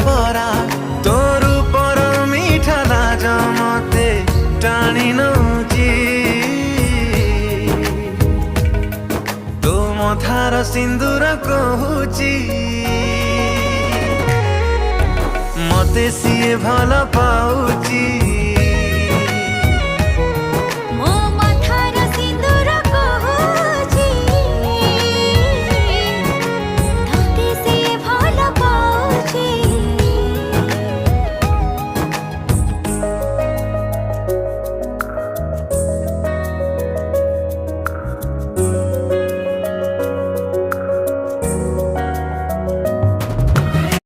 परा तोर पर मीठा लाज मते टाणी नौची तो मथार सिंदूर कहूची मते सिए भल पाउची।